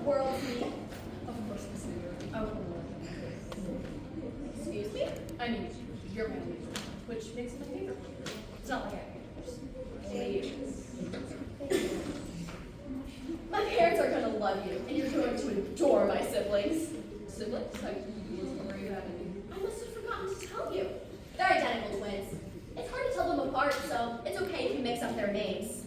world's meet? Of course, Miss New York. Oh. Excuse me? I mean, you're my only friend, which makes it my favorite. It's not like I have My parents are gonna love you, and you're going to adore my siblings. Siblings? I wasn't worried about it. I must have forgotten to tell you. They're identical twins. It's hard to tell them apart, so it's okay if you mix up their names.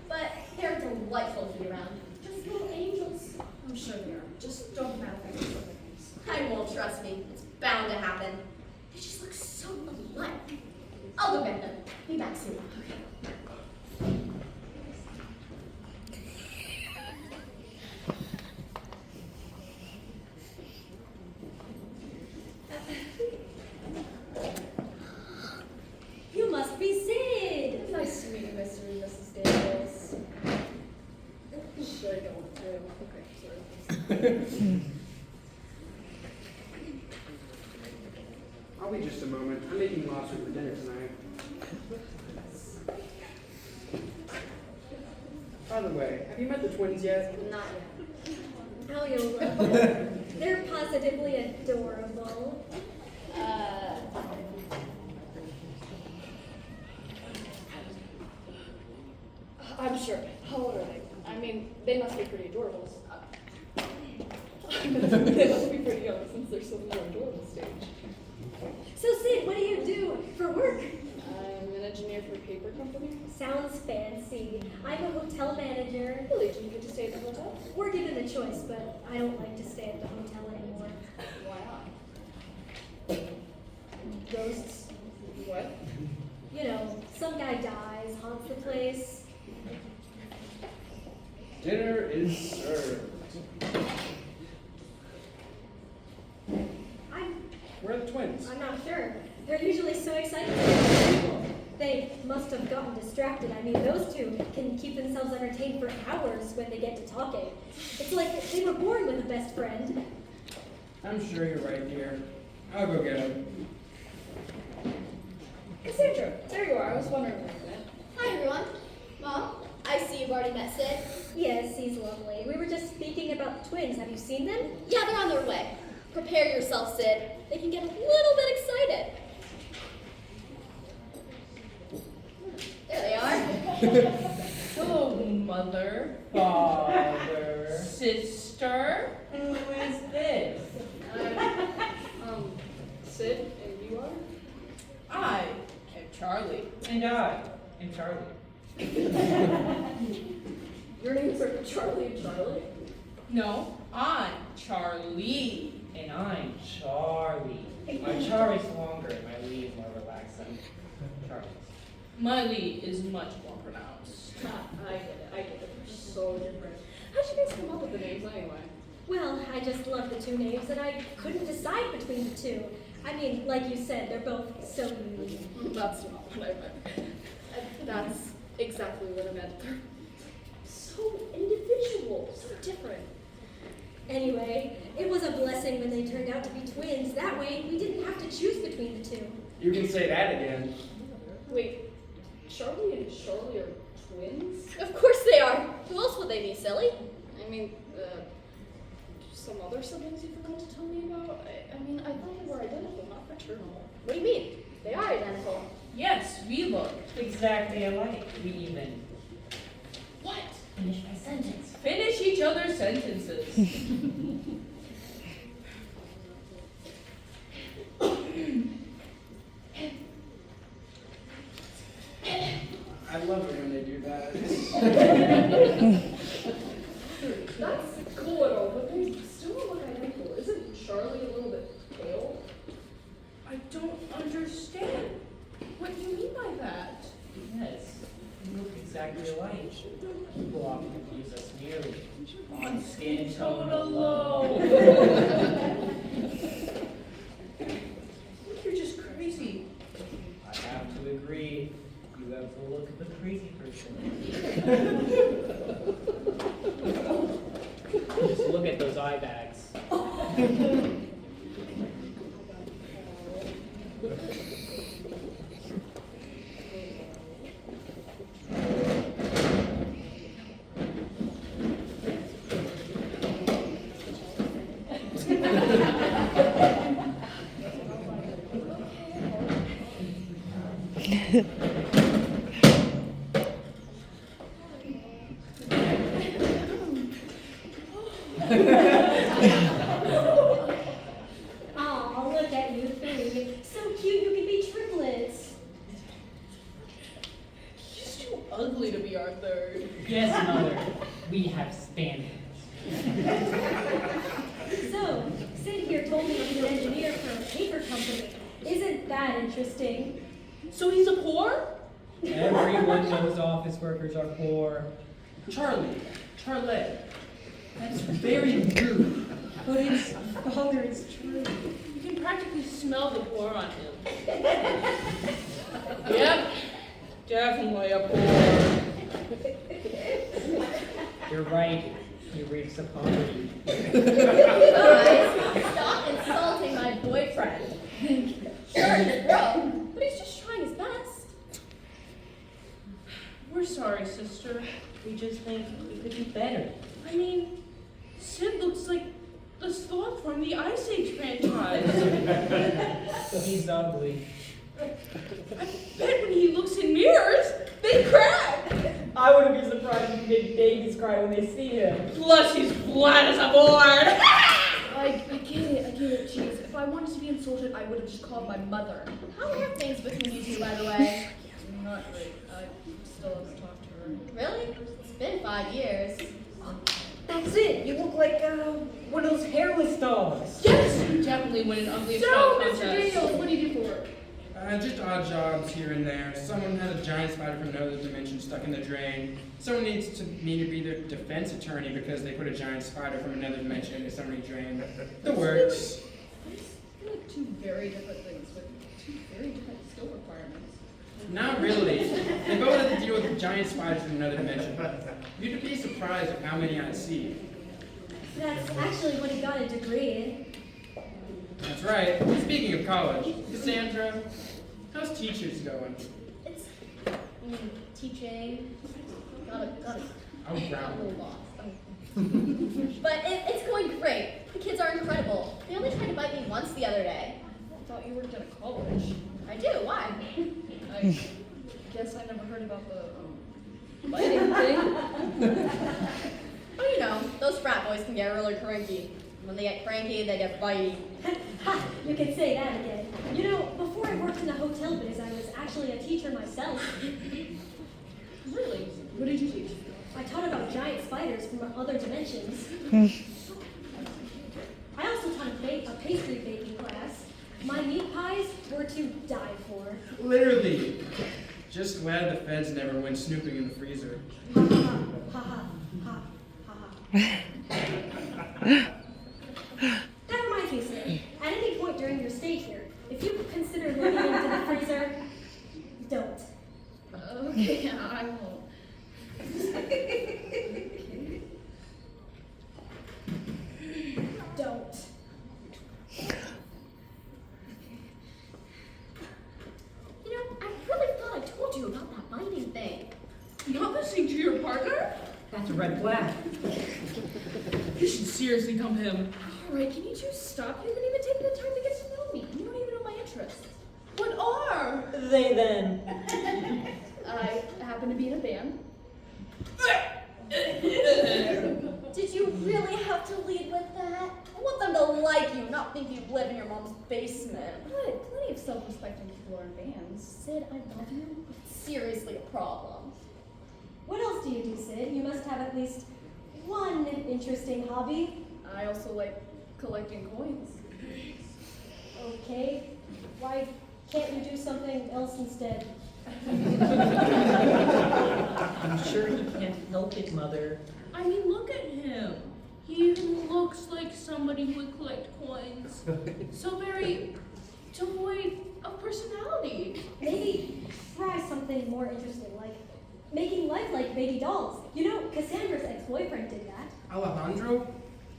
But they're delightful to be around. Just little angels. I'm sure they are. Just don't matter their names. I won't, trust me. It's bound to happen. They just look so alike. I'll go get them. Be back soon. Okay. You must be Sid! Nice to meet you, Mr. and Mrs. Davis. Should I go too? Okay, sorry. I'll be just a moment. I'm making lobster for dinner tonight. By the way, have you met the twins yet? Not yet. Oh, you'll love them. They're positively adorable. I'm sure. How old are they? I mean, they must be pretty adorable. They must be pretty young since they're still in the adorable stage. So, Sid, what do you do for work? I'm an engineer for a paper company. Sounds fancy. I'm a hotel manager. Really, do you get to stay at the hotel? We're given the choice, but I don't like to stay at the hotel anymore. Why not? Ghosts? What? You know, some guy dies, haunts the place. Dinner is served. Where are the twins? I'm not sure. They're usually so excited to meet people. They must have gotten distracted. I mean, those two can keep themselves entertained for hours when they get to talking. It's like they were born with a best friend. I'm sure you're right, dear. I'll go get them. Cassandra, there you are. I was wondering where you went. Hi, everyone. Mom, I see you've already met Sid. Yes, he's lovely. We were just speaking about the twins. Have you seen them? Yeah, they're on their way. Prepare yourself, Sid. They can get a little bit excited. There they are. Hello, mother, Father. sister. Who is this? Sid, and you are? I am Charlie. And I am Charlie. Your names are Charlie and Charlie? No, I'm Charlie. And I'm Charlie. My char is longer and my Lee is more relaxed than Charlie's. My Lee is much more pronounced. I get it. They're so different. How'd you guys come up with the names anyway? Well, I just love the two names, and I couldn't decide between the two. I mean, like you said, they're both so unique. That's not what I meant. That's exactly what I meant. They're so individual, so different. Anyway, it was a blessing when they turned out to be twins. That way, we didn't have to choose between the two. You can say that again. Wait, Charlie and Charlie are twins? Of course they are. Who else would they be, silly? I mean, some other siblings you forgot to tell me about? I mean, I thought they were identical, not fraternal. What do you mean? They are identical. Yes, we look. Exactly alike. We even What? finish my sentence. Finish each other's sentences. I love it when they do that. That's cool and all, but they still don't look identical. Isn't Charlie a little bit pale? I don't understand. What do you mean by that? Yes, we look exactly alike. People often confuse us merely on skin tone alone. You're just crazy. I have to agree. You have the look of a crazy person. Just look at those eye bags. Aw, look at you three. So cute you could be triplets. He's too ugly to be our third. Yes, Mother. We have standards. So, Sid here told me he's an engineer for a paper company. Isn't that interesting? So he's a poor? Everyone knows office workers are poor. Charlie. That's very rude. But it's, Father, it's true. You can practically smell the poor on him. Yep, definitely a poor. You're right. He reeks of poverty. Guys, stop insulting my boyfriend. Sure, he's broke, but he's just trying his best. We're sorry, sister. We just think we could do better. I mean, Sid looks like the sloth from the Ice Age franchise. He's ugly. I bet when he looks in mirrors, they crack. I wouldn't be surprised if big babies cry when they see him. Plus, he's flat as a board. I get it, jeez. If I wanted to be insulted, I would have just called my mother. How are things between you two, by the way? Not great. I still haven't talked to her. Really? It's been 5 years. That's it. You look like one of those hairless dogs. Yes, you definitely win an ugly So, dog Mr. contest. Daniels, what do you do for work? Just odd jobs here and there. Someone had a giant spider from another dimension stuck in the drain. Someone needs me to be their defense attorney because they put a giant spider from another dimension into somebody's drain. The works. I feel like two very different things with two very different skill requirements. Not really. They both have to deal with giant spiders from another dimension. You'd be surprised at how many I see. That's actually what he got a degree in. That's right. Speaking of college, Cassandra, how's teachers going? It's, teaching. Got a Oh, little ground. lost. But it's going great. The kids are incredible. They only tried to bite me once the other day. I thought you worked at a college. I do. Why? I guess I never heard about the biting thing. Oh, you know, those frat boys can get really cranky. When they get cranky, they get bitey. Ha! You can say that again. You know, before I worked in the hotel biz, I was actually a teacher myself. Really? What did you teach? I taught about giant spiders from other dimensions. I also taught a pastry baking class. My meat pies were to die for. Literally. Just glad the feds never went snooping in the freezer. Ha ha ha ha ha ha. That reminds me, Sid. At any point during your stay here, if you consider looking into the freezer, don't. Okay, I won't. Don't. You know, I really thought I told you about that biting thing. Not listening to your partner? That's a red flag. You should seriously dump him. Alright, can you two stop? You haven't even taken the time to get to know me. You don't even know my interests. What are? They then. I happen to be in a band. Did you really have to lead with that? I want them to like you, not think you live in your mom's basement. But plenty of self-respecting people are in bands. Sid, I love you, but it's seriously a problem. What else do you do, Sid? You must have at least one interesting hobby. I also like collecting coins. Okay. Why can't you do something else instead? I'm sure he can't help it, Mother. I mean, look at him. He even looks like somebody who would collect coins. So very devoid of personality. Maybe try something more interesting, like making lifelike baby dolls. You know, Cassandra's ex-boyfriend did that. Alejandro?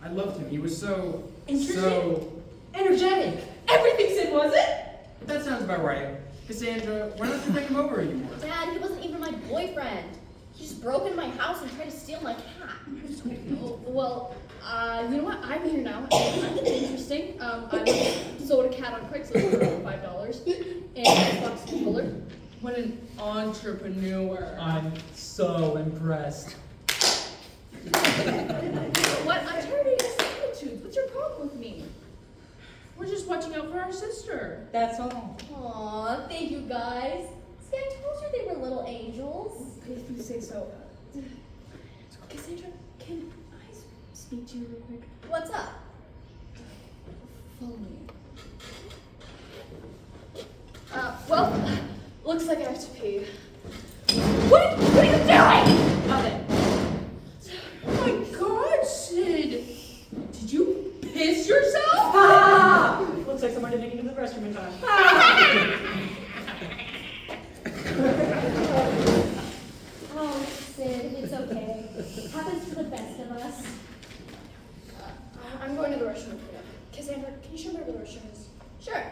I loved him. He was so... Interesting? Energetic. Everything Sid was it? That sounds about right. Cassandra, why don't you bring him over anymore? Dad, he wasn't even my boyfriend. He just broke into my house and tried to steal my cat. Well, you know what? I'm here now. I'm interesting. I sold a cat on Craigslist for $5 and an Xbox controller. What an entrepreneur. I'm so impressed. What? I'm tired of pleasure. That's all. Aw, thank you guys. See, I told you they were little angels. Okay, if you say so. Cassandra, can I speak to you real quick? What's up? Follow me. Well, looks like I have to pee. What are you doing? Nothing. Oh my God, Sid! Did you piss yourself? Ah! Looks like someone didn't get into the restroom in time. Oh, Sid, it's okay. Happens to the best of us. I'm going to the restroom. Cassandra, can you show me where the restroom is? Sure.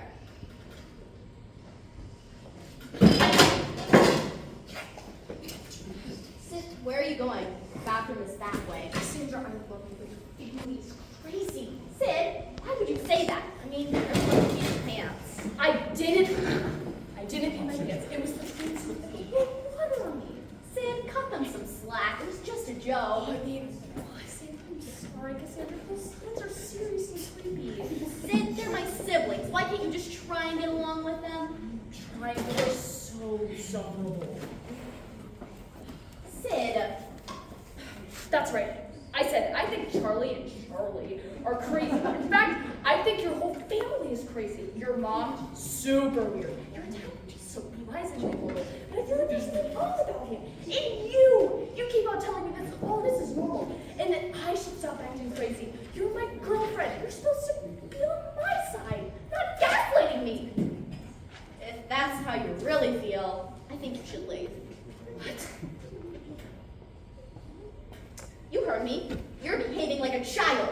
Sid, where are you going? The bathroom is that way. Cassandra, I love you, but your family is crazy. Sid, why would you say that? I mean, you're supposed to pee your pants. I didn't pee my pants. It was the kids. What on me? Sid, cut them some slack. It was just a joke. I mean, listen, I'm sorry, Cassandra. Those kids are seriously creepy. Sid, they're my siblings. Why can't you just try and get along with them? Trying to be so vulnerable. Sid, That's right. I said, I think Charlie and Charlie are crazy. In fact, I think your whole family is crazy. Your mom, super weird. Your dad, just so wise and cool. But I feel like there's something off about him. And you keep on telling me that all this is normal and that I should stop acting crazy. You're my girlfriend. You're supposed to be on my side, not gaslighting me. if that's how you really feel, I think you should leave. What? You heard me. You're behaving like a child.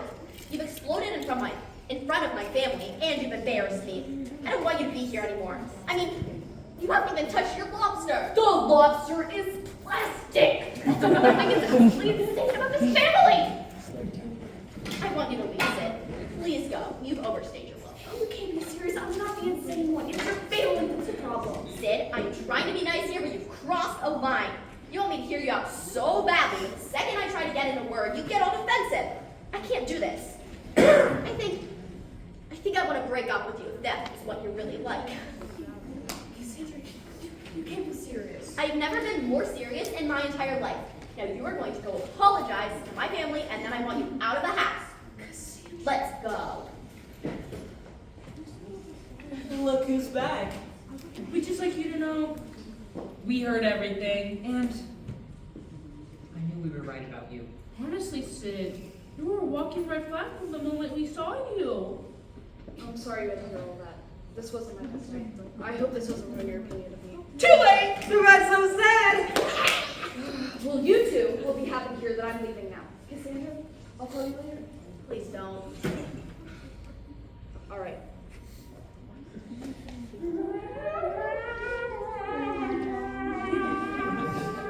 You've exploded in front of my family, and you've embarrassed me. I don't want you to be here anymore. I mean, you haven't even touched your lobster. The lobster is plastic. That's another thing that's completely insane about this family. I want you to leave, Sid. Please go. You've overstayed your welcome. Oh, you can't be serious. I'm not the insane one. It's your family that's the problem. Sid, I'm trying to be nice here, but you've crossed a line. You want me to hear you out so badly, but the second I try to get in a word, you get all defensive. I can't do this. I think I want to break up with you if that is what you're really like. Cassandra, you can't be serious. I've never been more serious in my entire life. Now you are going to go apologize to my family, and then I want you out of the house. Cassandra. Let's go. Look who's back. We'd just like you to know we heard everything, and I knew we were right about you. honestly, Sid, you were walking right back from the moment we saw you. I'm sorry you had to hear all that. This wasn't my best night, but I hope this doesn't ruin your opinion of me. Too late! Too bad, so sad! Well, you two will be happy to hear that I'm leaving now. Cassandra, I'll call you later. Please don't. All right.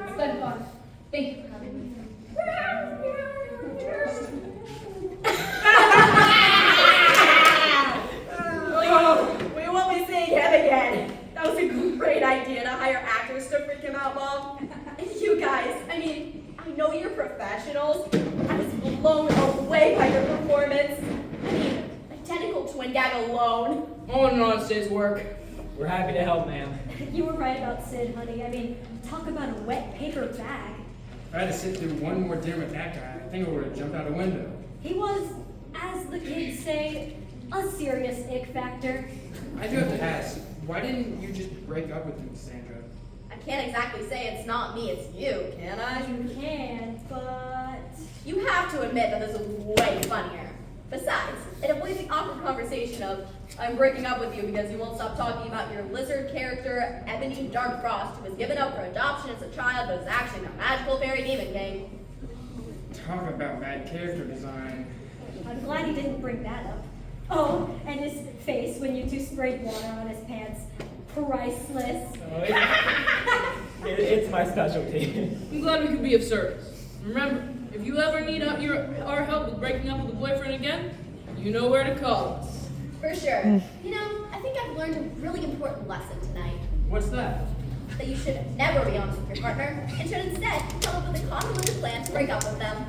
It's been fun. Thank you for having me. We won't be seeing him again. That was a great idea to hire actors to freak him out, Mom. And you guys, I mean, I know you're professionals. I was blown away by your performance. I mean, identical twin gag alone. On and on, Sid's work. We're happy to help, ma'am. You were right about Sid, honey. I mean, talk about a wet paper bag. If I had to sit through one more dinner with that guy, I think I would have jumped out a window. He was, as the kids say, a serious ick factor. I do have to ask, why didn't you just break up with him, Cassandra? I can't exactly say it's not me, it's you, can I? You can, but... You have to admit that this is way funnier. Besides, it avoids the awkward conversation of, I'm breaking up with you because you won't stop talking about your lizard character, Ebony Darkfrost, who was given up for adoption as a child but is actually a magical fairy demon king. Talk about bad character design. I'm glad he didn't bring that up. Oh, and his face when you two sprayed water on his pants. Priceless. It's my specialty. I'm glad we could be of service. Remember, if you ever need our help with breaking up with a boyfriend again, you know where to call us. For sure. You know, I think I've learned a really important lesson tonight. What's that? That you should never be honest with your partner, and should instead come up with a convoluted plan to break up with them.